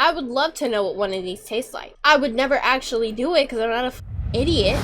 I would love to know what one of these tastes like. I would never actually do it because I'm not a idiot.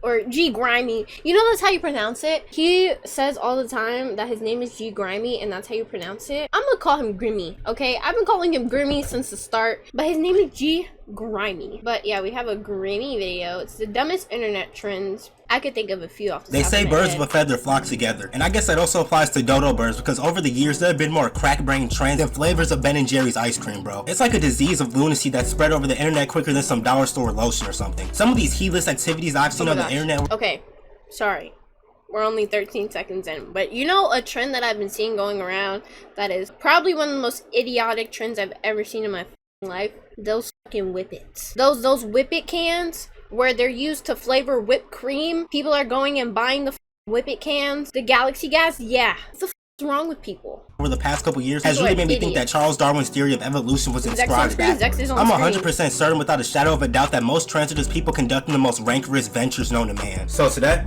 Or G Grimy. You know that's how you pronounce it? He says all the time that his name is G Grimy and that's how you pronounce it. I'm gonna call him Grimmy, okay? I've been calling him Grimmy since the start, but his name is G Grimy. But yeah, we have a Grimmy video. It's the dumbest internet trends. I could think of a few off the top They say of my birds head. of a feather flock together, and I guess that also applies to dodo birds because over the years there have been more crack-brain trends than flavors of Ben & Jerry's ice cream, bro. It's like a disease of lunacy that spread over the internet quicker than some dollar store lotion or something. Some of these heedless activities I've seen on the internet. Okay, sorry. We're only 13 seconds in, but you know a trend that I've been seeing going around that is probably one of the most idiotic trends I've ever seen in my life? Those fucking whippets. Those whippet cans where they're used to flavor whipped cream. People are going and buying the whippet cans. The Galaxy gas, yeah. What the f is wrong with people? Over the past couple years has really made me think that Charles Darwin's theory of evolution was inscribed backwards. I'm 100% certain without a shadow of a doubt that most trends are just people conducting the most rancorous ventures known to man. So today,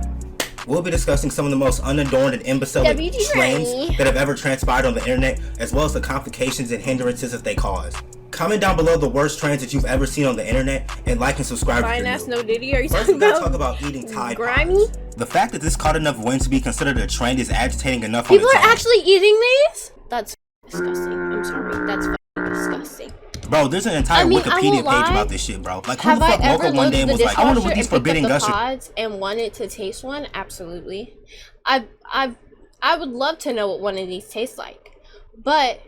we'll be discussing some of the most unadorned and imbecilic trends that have ever transpired on the internet, as well as the complications and hindrances that they cause. Comment down below the worst trends that you've ever seen on the internet, and like and subscribe to the video. No Diddy, are you First, we gotta talk about eating Tide Grimy? Pods. The fact that this caught enough wind to be considered a trend is agitating enough. People are actually eating these? That's disgusting. I'm sorry. That's disgusting. Bro, there's an entire Wikipedia page about this shit, bro. Like, who the fuck woke up one day and was like, I wonder what these forbidden gushers pods and wanted to taste one? Absolutely. I would love to know what one of these tastes like, but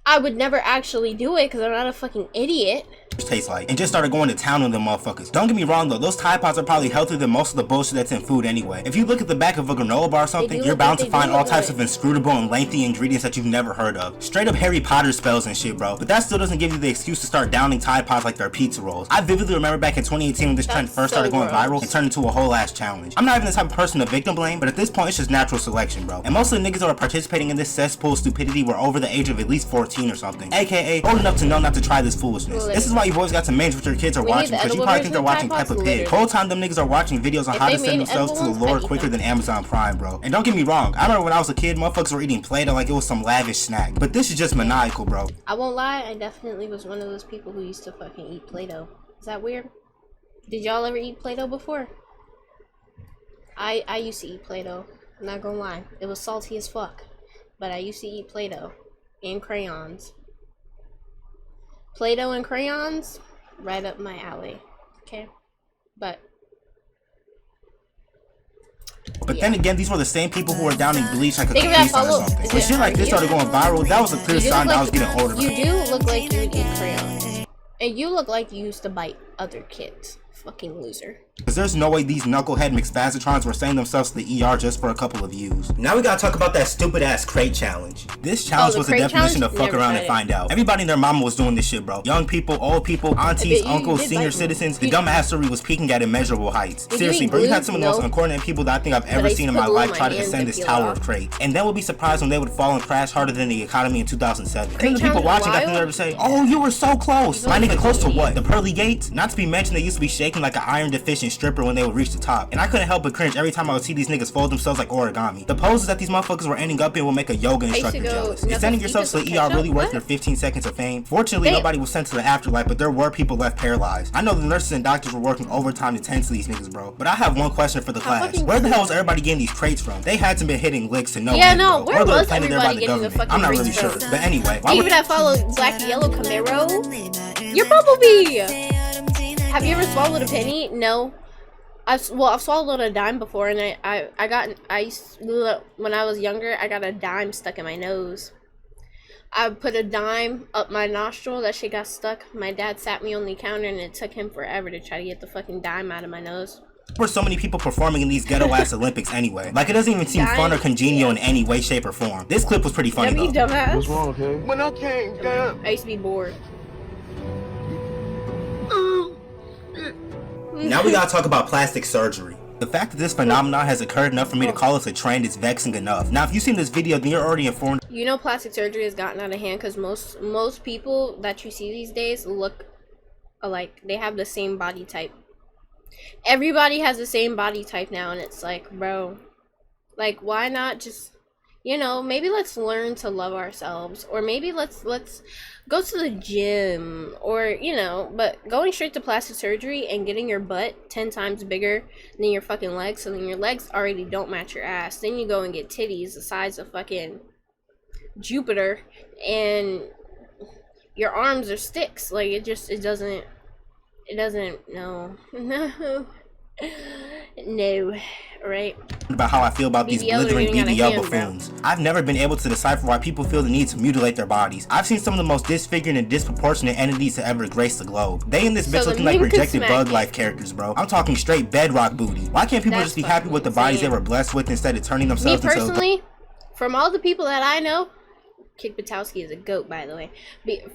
I would never actually do it because I'm not a fucking idiot. Taste like, and just started going to town on them motherfuckers. Don't get me wrong though, those Tide Pods are probably healthier than most of the bullshit that's in food anyway. If you look at the back of a granola bar or something, you're bound to find all types of inscrutable and lengthy ingredients that you've never heard of. Straight up Harry Potter spells and shit, bro. But that still doesn't give you the excuse to start downing Tide Pods like they're pizza rolls. I vividly remember back in 2018 when this trend first started going viral and turned into a whole ass challenge. I'm not even the type of person to victim blame, but at this point it's just natural selection, bro. And most of the niggas that are participating in this cesspool of stupidity were over the age of at least 14 or something, aka old enough to know not to try this foolishness. This is why you've always got to manage what your kids are watching, because you probably think they're watching Peppa Pig. Whole time them niggas are watching videos on how to send themselves to the Lord quicker than Amazon Prime, bro. And don't get me wrong, I remember when I was a kid, motherfuckers were eating Play-Doh like it was some lavish snack. But this is just maniacal, bro. I won't lie, I definitely was one of those people who used to fucking eat Play-Doh. Is that weird? Did y'all ever eat Play-Doh before? I used to eat Play-Doh. I'm not gonna lie. It was salty as fuck. But I used to eat Play-Doh and crayons. Play-Doh and crayons, right up my alley. Okay? But then again, these were the same people who were downing bleach like a Capri Sun or something. When shit like this started going viral, that was a clear sign that I was getting older. You do look like you would eat crayons. And you look like you used to bite other kids. Fucking loser. Because there's no way these knucklehead McSpazatrons were sending themselves to the ER just for a couple of views. Now we gotta talk about that stupid ass crate challenge. This challenge was the definition of fuck around and find out. Everybody and their mama was doing this shit, bro. Young people, old people, aunties, uncles, senior citizens. The dumbassery was peaking at immeasurable heights. Seriously, bro, you had some of the most incoordinated people that I think I've ever seen in my life try to ascend this tower of crates. And then would be surprised when they would fall and crash harder than the economy in 2007. Then the people watching got the nerve to say, oh, you were so close. My nigga, close to what? The pearly gates? Not to be mentioned, they used to be shaking like an iron deficient stripper when they would reach the top. And I couldn't help but cringe every time I would see these niggas fold themselves like origami. The poses that these motherfuckers were ending up in will make a yoga instructor jealous. Is sending yourself to the ER really worth your 15 seconds of fame? Fortunately, nobody was sent to the afterlife, but there were people left paralyzed. I know the nurses and doctors were working overtime to tend to these niggas, bro. But I have one question for the class. Where the hell is everybody getting these crates from? They had to been hitting licks to no end, bro. Where was everybody getting the fucking I'm not really sure. But anyway, even I follow Black Yellow Camaro. You're Bumblebee! Have you ever swallowed a penny? No. I've swallowed a dime before, and when I was younger, I got a dime stuck in my nose. I put a dime up my nostril, that shit got stuck. My dad sat me on the counter, and it took him forever to try to get the fucking dime out of my nose. There were so many people performing in these ghetto ass Olympics anyway. Like, it doesn't even seem fun or congenial in any way, shape, or form. This clip was pretty funny though. Dumbass. What's wrong, okay? When I came down, I used to be bored. Now we gotta talk about plastic surgery. The fact that this phenomenon has occurred enough for me to call this a trend is vexing enough. Now, if you've seen this video, then you're already informed. You know plastic surgery has gotten out of hand because most people that you see these days look alike. They have the same body type. everybody has the same body type now, and it's like, bro, like, why not just, you know, maybe let's learn to love ourselves, or maybe let's go to the gym, or, you know, but going straight to plastic surgery and getting your butt 10 times bigger than your fucking legs, so then your legs already don't match your ass, then you go and get titties the size of fucking Jupiter, and your arms are sticks. Like, it doesn't, no. No, right? About how I feel about these blithering BBL buffoons. I've never been able to decipher why people feel the need to mutilate their bodies. I've seen some of the most disfigured and disproportionate entities to ever grace the globe. They and this bitch looking like rejected bug life characters, bro. I'm talking straight bedrock booty. Why can't people just be happy with the bodies they were blessed with instead of turning themselves into... Me personally, from all the people that I know, Kid Patowski is a goat, by the way.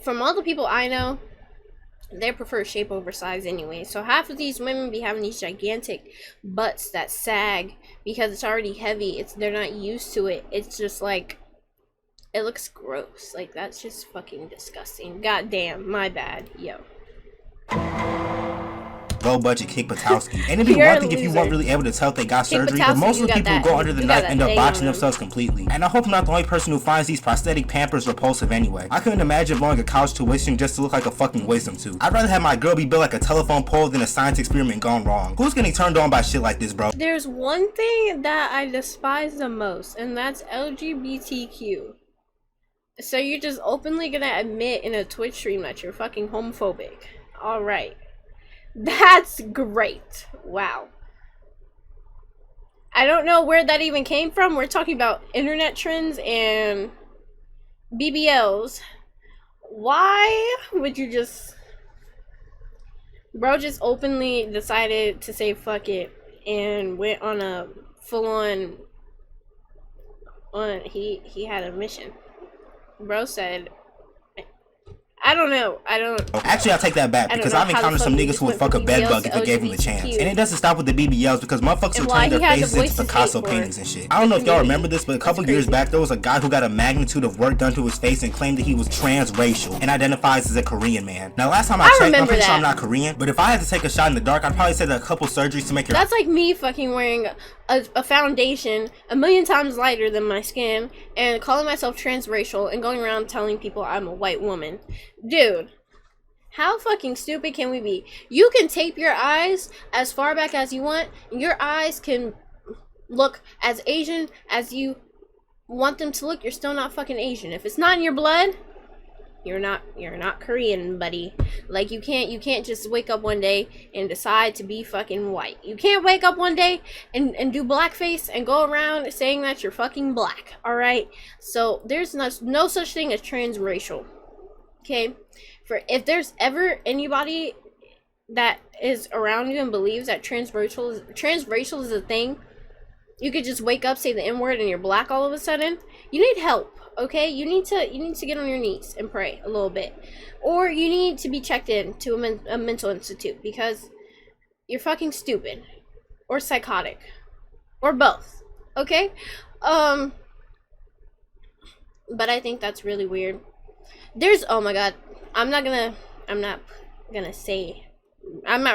From all the people I know, they prefer shape over size anyway. So half of these women be having these gigantic butts that sag because it's already heavy. They're not used to it. It's just like, it looks gross. Like, that's just fucking disgusting. Goddamn, my bad, yo. Low budget Kick Patowski. And it'd be one thing if you weren't really able to tell if they got surgery, but most of the people who go under the knife end up botching themselves completely. And I hope I'm not the only person who finds these prosthetic pampers repulsive anyway. I couldn't imagine blowing a college tuition just to look like a fucking wisdom tooth. I'd rather have my girl be built like a telephone pole than a science experiment gone wrong. Who's getting turned on by shit like this, bro? There's one thing that I despise the most, and that's LGBTQ. So you're just openly gonna admit in a Twitch stream that you're fucking homophobic. Alright. That's great. Wow. I don't know where that even came from. We're talking about internet trends and BBLs. Why would you just... Bro just openly decided to say fuck it and went on a full-on... He had a mission. Bro said... I don't know. Actually, I'll take that back because I've encountered some niggas who would fuck a bed bug if they gave them the chance. And it doesn't stop with the BBLs because motherfuckers will turn their faces into Picasso paintings and shit. I don't know if y'all remember this, but a couple years back there was a guy who got a magnitude of work done to his face and claimed that he was transracial and identifies as a Korean man. Now, last time I checked, I'm pretty sure I'm not Korean, but if I had to take a shot in the dark, I'd probably say that a couple surgeries to make your... That's like me fucking wearing a foundation 1,000,000 times lighter than my skin and calling myself transracial and going around telling people I'm a white woman. Dude, how fucking stupid can we be? You can tape your eyes as far back as you want. Your eyes can look as Asian as you want them to look. You're still not fucking Asian. If it's not in your blood, you're not Korean, buddy. Like, you can't just wake up one day and decide to be fucking white. You can't wake up one day and do blackface and go around saying that you're fucking black. Alright? So there's no such thing as transracial. Okay? For if there's ever anybody that is around you and believes that transracial is a thing, you could just wake up, say the N-word, and you're black all of a sudden. You need help. Okay, you need to get on your knees and pray a little bit, or you need to be checked in to a mental institute because you're fucking stupid, or psychotic, or both. Okay, but I think that's really weird. Oh my god, I'm not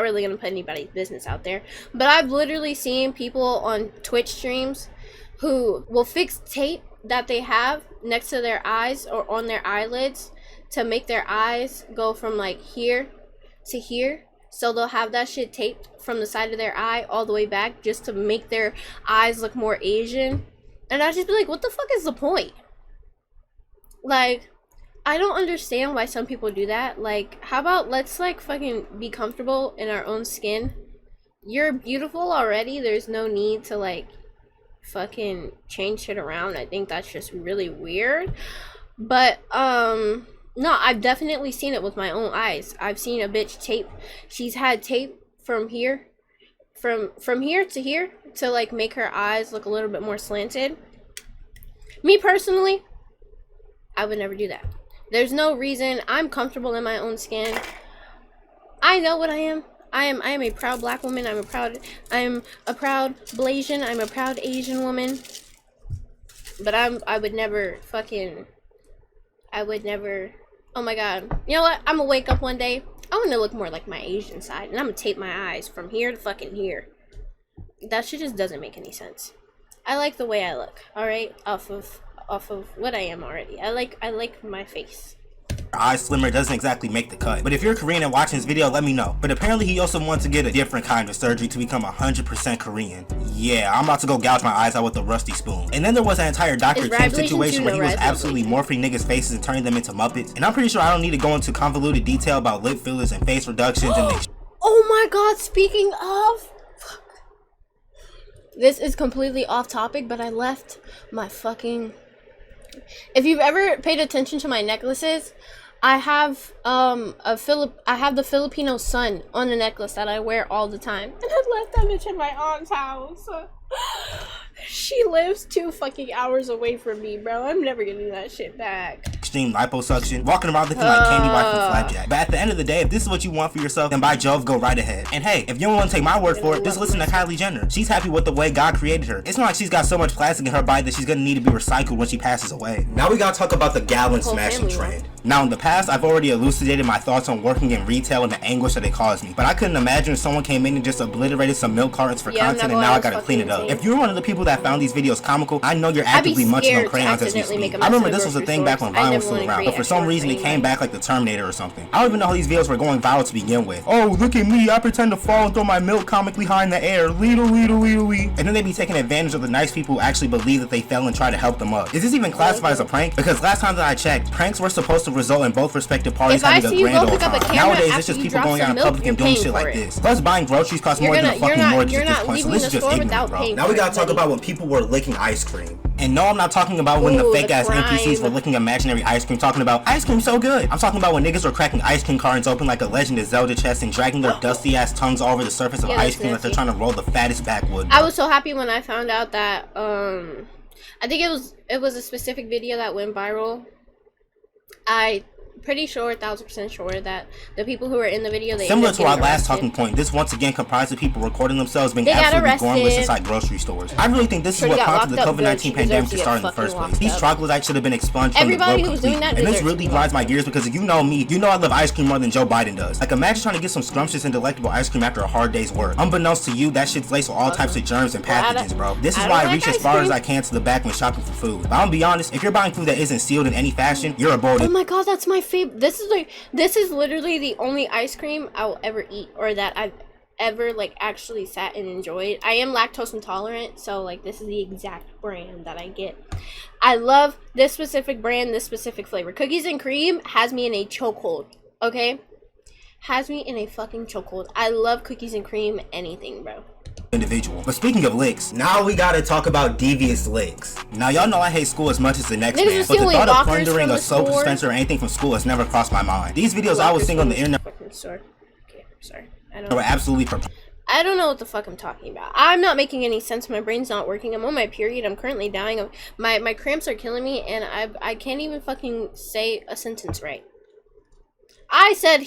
really gonna put anybody's business out there, but I've literally seen people on Twitch streams who will fix tape that they have next to their eyes or on their eyelids to make their eyes go from like here to here. So they'll have that shit taped from the side of their eye all the way back just to make their eyes look more Asian. And I just be like, what the fuck is the point? Like, I don't understand why some people do that. Like, how about let's like fucking be comfortable in our own skin? You're beautiful already. There's no need to like fucking change shit around. I think that's just really weird. But no, I've definitely seen it with my own eyes. I've seen a bitch tape. She's had tape from here to here to like make her eyes look a little bit more slanted. Me personally, I would never do that. There's no reason. I'm comfortable in my own skin. I know what I am. I am a proud black woman. I'm a proud Blasian. I'm a proud Asian woman. But I would never oh my god. You know what? I'm gonna wake up one day I want to look more like my Asian side, and I'm gonna tape my eyes from here to fucking here. That shit just doesn't make any sense. I like the way I look, alright? Off of what I am already. I like my face. Eyes slimmer doesn't exactly make the cut. But if you're Korean and watching this video, let me know. But apparently he also wants to get a different kind of surgery to become 100% Korean. Yeah, I'm about to go gouge my eyes out with a rusty spoon. And then there was an entire Dr. Kim situation where he was absolutely morphing niggas' faces and turning them into Muppets. And I'm pretty sure I don't need to go into convoluted detail about lip fillers and face reductions and they oh my god, speaking of... This is completely off topic, but I left my fucking... If you've ever paid attention to my necklaces, I have I have the Filipino sun on a necklace that I wear all the time. And I left that bitch in my aunt's house. She lives 2 fucking hours away from me, bro. I'm never getting that shit back. Extreme liposuction, walking around looking like Candy Wife from Flapjack. But at the end of the day, if this is what you want for yourself, then by Jove, go right ahead. And hey, if you don't want to take my word for it, just listen to Kylie Jenner. She's happy with the way God created her. It's not like she's got so much plastic in her body that she's gonna need to be recycled when she passes away. Now we gotta talk about the gallon smashing trend. Now in the past, I've already elucidated my thoughts on working in retail and the anguish that it caused me. But I couldn't imagine if someone came in and just obliterated some milk cartons for content and now I gotta clean it up. If you're one of the people that found these videos comical, I know you're actively munching on crayons as we speak. I remember this was a thing back when Vine was still around, but for some reason it came back like the Terminator or something. I don't even know how these videos were going viral to begin with. Oh, look at me, I pretend to fall and throw my milk comically high in the air. Leedle, leedle, leedle, leedle. And then they be taking advantage of the nice people who actually believe that they fell and try to help them up. Is this even classified as a prank? Because last time that I checked, pranks were supposed to result in both respective parties having a grand old time. Nowadays, it's just people going out in public and doing shit like this. Plus, buying groceries costs more than a fucking mortgage at this point, so this is just ignorant, bro. Now we gotta talk about when people were licking ice cream. And no, I'm not talking about when the fake ass NPCs were licking imaginary ice cream, talking about ice cream so good. I'm talking about when niggas were cracking ice cream cartons open like a Legend of Zelda chest and dragging their dusty ass tongues all over the surface of ice cream like they're trying to roll the fattest backwood. I was so happy when I found out that I think it was a specific video that went viral. I pretty sure, 1000% sure that the people who were in the video, they similar to our last talking point, this once again comprised of people recording themselves being absolutely gormless inside grocery stores. I really think this is what prompted the COVID-19 pandemic to start in the first place. These troglodytes should have been expunged from the globe completely. And this really grinds my gears because if you know me, you know I love ice cream more than Joe Biden does. Like imagine trying to get some scrumptious and delectable ice cream after a hard day's work. Unbeknownst to you, that shit's laced with all types of germs and pathogens, bro. This is why I reach as far as I can to the back when shopping for food. But I'm gonna be honest, if you're buying food that isn't sealed in any fashion, you're aborted. Oh my god, that's my favorite. This is literally the only ice cream I'll ever eat, or that I've ever like actually sat and enjoyed. I am lactose intolerant, so like this is the exact brand that I get. I love this specific brand, this specific flavor. Cookies and cream has me in a chokehold, okay? Has me in a fucking chokehold. I love cookies and cream, anything, bro. Individual. But speaking of licks, now we gotta talk about devious licks. Now y'all know I hate school as much as the next man, but the thought of plundering a soap dispenser or anything from school has never crossed my mind. These videos I was seeing on the internet okay, I'm sorry. were absolutely I don't know what the fuck I'm talking about. I'm not making any sense. My brain's not working. I'm on my period. I'm currently dying of my cramps are killing me, and I can't even fucking say a sentence right. I said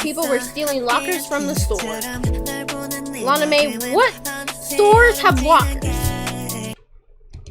people were stealing lockers from the store. Lana May, what stores have lockers?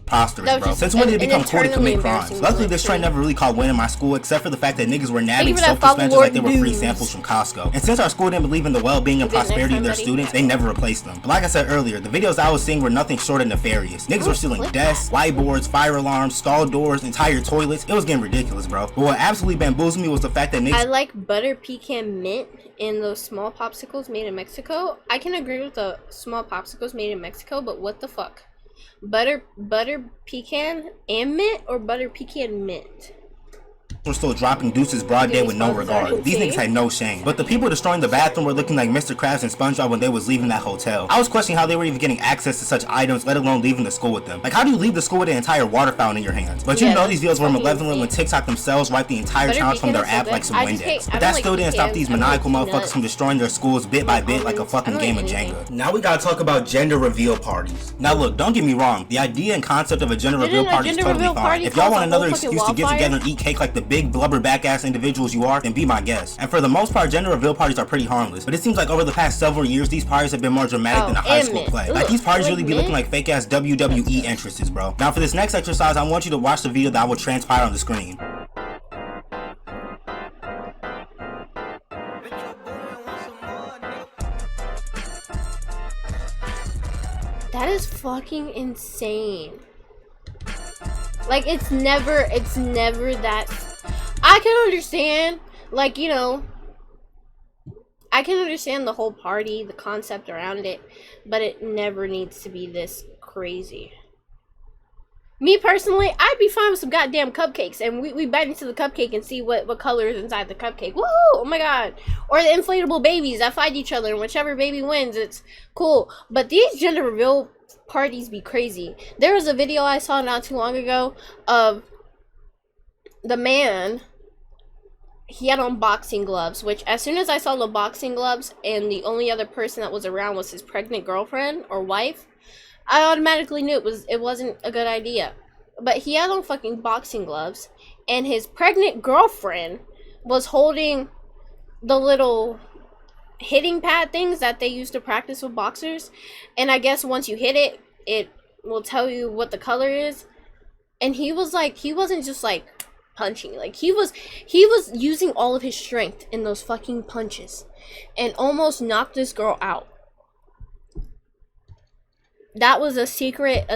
Preposterous, bro. Since when did it become cool to commit crimes? Luckily, this trend never really caught wind in my school, except for the fact that niggas were nabbing soap dispensers like they were free samples from Costco. And since our school didn't believe in the well-being and prosperity of their students, they never replaced them. But like I said earlier, the videos I was seeing were nothing short of nefarious. Niggas were stealing desks, whiteboards, fire alarms, stall doors, entire toilets. It was getting ridiculous, bro. But what absolutely bamboozled me was the fact that niggas— I like butter pecan mint in those small popsicles made in Mexico. I can agree with the small popsicles made in Mexico, but what the fuck? Butter pecan and mint, or butter pecan mint? were still dropping deuces broad day with no regard. These niggas had no shame. But the people destroying the bathroom were looking like Mr. Krabs and SpongeBob when they was leaving that hotel. I was questioning how they were even getting access to such items, let alone leaving the school with them. Like, how do you leave the school with an entire water fountain in your hands? But you know these videos were malevolent when TikTok themselves wiped the entire challenge from their app like some Windex. But that still didn't stop these maniacal motherfuckers from destroying their schools bit by bit like a fucking game of Jenga. Now we gotta talk about gender reveal parties. Now look, don't get me wrong, the idea and concept of a gender reveal party is totally fine. If y'all want another excuse to get together and eat cake like the big blubber back ass individuals you are, then be my guest. And for the most part, gender reveal parties are pretty harmless. But it seems like over the past several years, these parties have been more dramatic than a high school play. Like, these parties really be looking like fake ass WWE entrances, bro. Now for this next exercise, I want you to watch the video that will transpire on the screen. fucking insane. Like, it's never that. I can understand, like, you know, I can understand the whole party, the concept around it, but it never needs to be this crazy. Me personally, I'd be fine with some goddamn cupcakes, and we bite into the cupcake and see what color is inside the cupcake. Woo! Oh my god. Or the inflatable babies that fight each other, and whichever baby wins, it's cool. But these gender reveal parties be crazy. There was a video I saw not too long ago of the man. He had on boxing gloves, which as soon as I saw the boxing gloves and the only other person that was around was his pregnant girlfriend or wife, I automatically knew it wasn't a good idea. But he had on fucking boxing gloves, and his pregnant girlfriend was holding the little hitting pad things that they use to practice with boxers. And I guess once you hit it, it will tell you what the color is. And he wasn't just like punching, like he was using all of his strength in those fucking punches and almost knocked this girl out. That was a secret.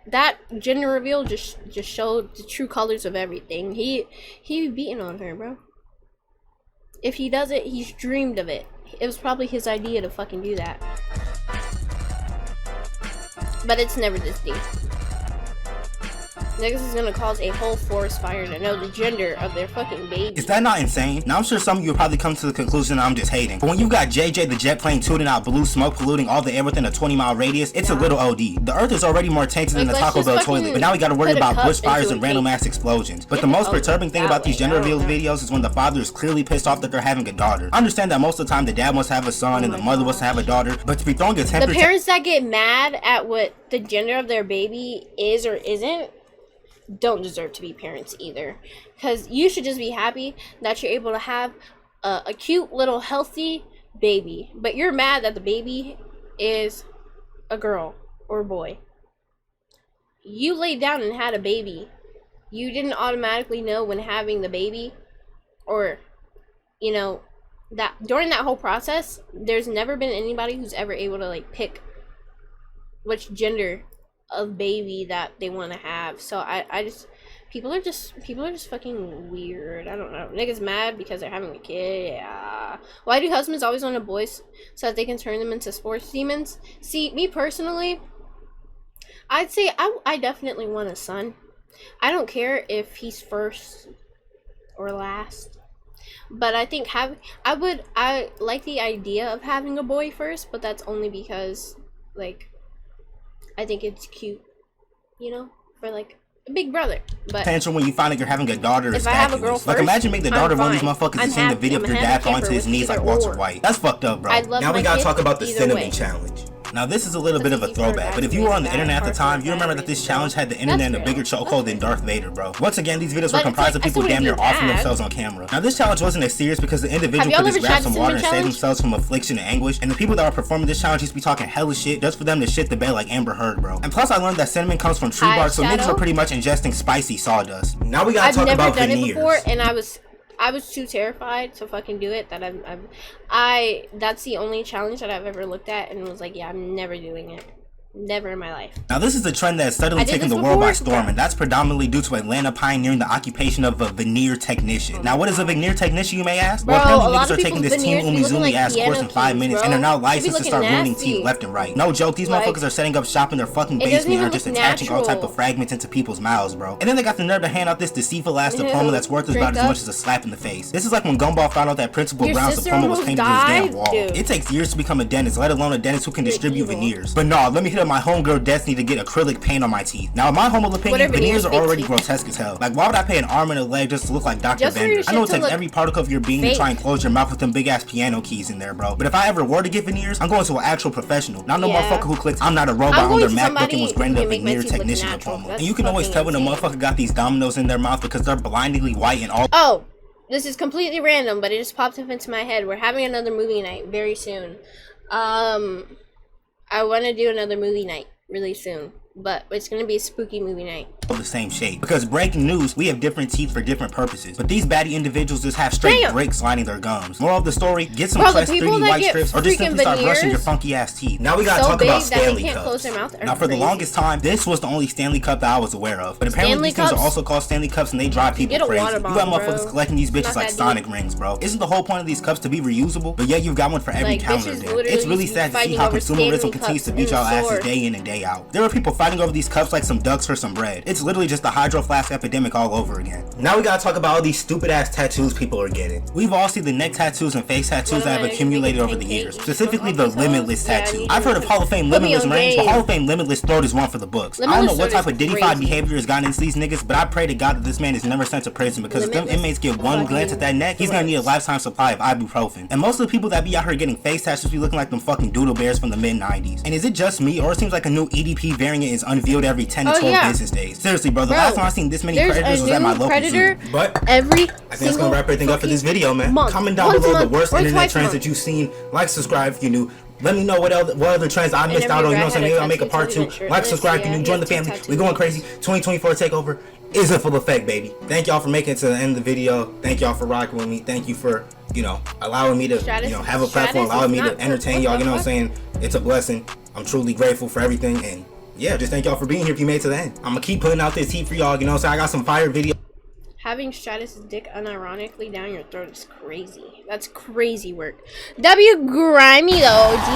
That gender reveal just showed the true colors of everything. He be beating on her, bro. If he does it, he's dreamed of it. It was probably his idea to fucking do that. But it's never this deep. Niggas is gonna cause a whole forest fire to know the gender of their fucking baby. Is that not insane? Now I'm sure some of you will probably come to the conclusion I'm just hating. But when you got JJ the jet plane tooting out blue smoke polluting all the air within a 20-mile radius, it's a little OD. The earth is already more tainted than the Taco Bell toilet, but now we gotta worry about bushfires and random ass explosions. But the most perturbing thing about these gender reveal videos is when the father is clearly pissed off that they're having a daughter. I understand that most of the time the dad wants to have a son and the mother wants to have a daughter, but to be throwing a temper. The parents that get mad at what the gender of their baby is or isn't don't deserve to be parents either, because you should just be happy that you're able to have a cute little healthy baby, but you're mad that the baby is a girl or a boy. You laid down and had a baby. You didn't automatically know when having the baby, or you know, that during that whole process there's never been anybody who's ever able to like pick which gender of baby that they want to have. So I just people are just fucking weird. I don't know. Niggas mad because they're having a kid. Yeah. Why do husbands always want a boy so that they can turn them into sports demons? See, me personally, I'd say I definitely want a son. I don't care if he's first or last, but I think I like the idea of having a boy first, but that's only because like I think it's cute, you know, for like a big brother. But tantrum when you find out you're having a daughter is if I have a girl fabulous. first, Like imagine being the daughter of one of these fine. motherfuckers and seeing the video of your dad falling to his knees like Walter White. That's fucked up, bro. Now we gotta talk about the cinnamon challenge. Now this is a little bit of a throwback, but if you were on the internet at the time, you remember that this challenge had the internet in a bigger chokehold than Darth Vader, bro. Once again, these videos were comprised of people damn near offing themselves on camera. Now this challenge wasn't as serious because the individual could just grab some water and save themselves from affliction and anguish, and the people that were performing this challenge used to be talking hella shit just for them to shit the bed like Amber Heard, bro. And plus I learned that cinnamon comes from tree bark, so niggas are pretty much ingesting spicy sawdust. Now we gotta talk about veneers. I've never done it before, and I was too terrified to fucking do it that that's the only challenge that I've ever looked at and was like, yeah, I'm never doing it. Never in my life. Now this is a trend that has steadily taken the world by storm, and that's predominantly due to Atlanta pioneering the occupation of a veneer technician. Now what is a veneer technician, you may ask? Well, apparently niggas are taking this Team Umizoomi ass course in 5 minutes and are now licensed to start ruining teeth left and right. No joke, these motherfuckers are setting up shop in their fucking basement and are just attaching all type of fragments into people's mouths, bro. And then they got the nerve to hand out this deceitful ass diploma that's worth about as much as a slap in the face. This is like when Gumball found out that Principal Brown's diploma was painted on his damn wall. It takes years to become a dentist, let alone a dentist who can distribute veneers. But nah, let me hit up my homegirl Destiny to get acrylic paint on my teeth. Now in my humble opinion, veneers are already grotesque as hell. Like why would I pay an arm and a leg just to look like Dr. Bender? I know it takes every particle of your being to try and close your mouth with them big ass piano keys in there, bro. But if I ever were to get veneers, I'm going to an actual professional. Not no motherfucker who clicks I'm not a robot on their MacBook and was granted a veneer technician diploma. And you can always tell when a motherfucker got these dominoes in their mouth because they're blindingly white and all. Oh, this is completely random, but it just popped up into my head. We're having another movie night very soon. I want to do another movie night really soon. but it's gonna be a spooky movie night. The same shape. Because breaking news, we have different teeth for different purposes. But these baddie individuals just have straight bricks lining their gums. Moral of the story, get some pressed 3D white strips or just simply start brushing your funky ass teeth. Now we gotta talk about Stanley cups. Now for the longest time, this was the only Stanley cup that I was aware of. But apparently these things are also called Stanley cups and they drive people crazy. You got motherfuckers collecting these bitches like Sonic rings, bro. Isn't the whole point of these cups to be reusable? But yeah, you've got one for every calendar day. It's really sad to see how consumerism continues to beat y'all asses day in and day out. There are people fighting over these cups like some ducks for some bread. It's literally just a hydro flask epidemic all over again. Now we gotta talk about all these stupid ass tattoos people are getting. We've all seen the neck tattoos and face tattoos that have accumulated over the years, specifically the Limitless tattoo. I've heard of Hall of Fame Limitless rings, but Hall of Fame Limitless throat is one for the books. I don't know what type of Diddy-fied behavior has gotten into these niggas, but I pray to God that this man is never sent to prison, because if them inmates get one glance at that neck, he's gonna need a lifetime supply of ibuprofen. And most of the people that be out here getting face tattoos be looking like them fucking doodle bears from the mid-90s. And is it just me, or it seems like a new EDP variant is unveiled every 10 to 12 business days? Seriously, bro, the last time I seen this many predators was at my local zoo. But I think that's gonna wrap everything up for this video, man. Comment down below the worst internet trends that you've seen. Like, subscribe if you're new. Let me know what other trends I missed out on. You know what I'm saying? Maybe I'll make a part 2. Like, subscribe if you're new. Join the family. We're going crazy. 2024 takeover is in full effect, baby. Thank y'all for making it to the end of the video. Thank y'all for rocking with me. Thank you for, allowing me to, have a platform, allowing me to entertain y'all. You know what I'm saying? It's a blessing. I'm truly grateful for everything. And yeah, just thank y'all for being here if you made it to the end. I'm gonna keep putting out this heat for y'all. You know what I'm saying? I got some fire videos. Having Stratus's dick unironically down your throat is crazy. That's crazy work. W Grimy though, D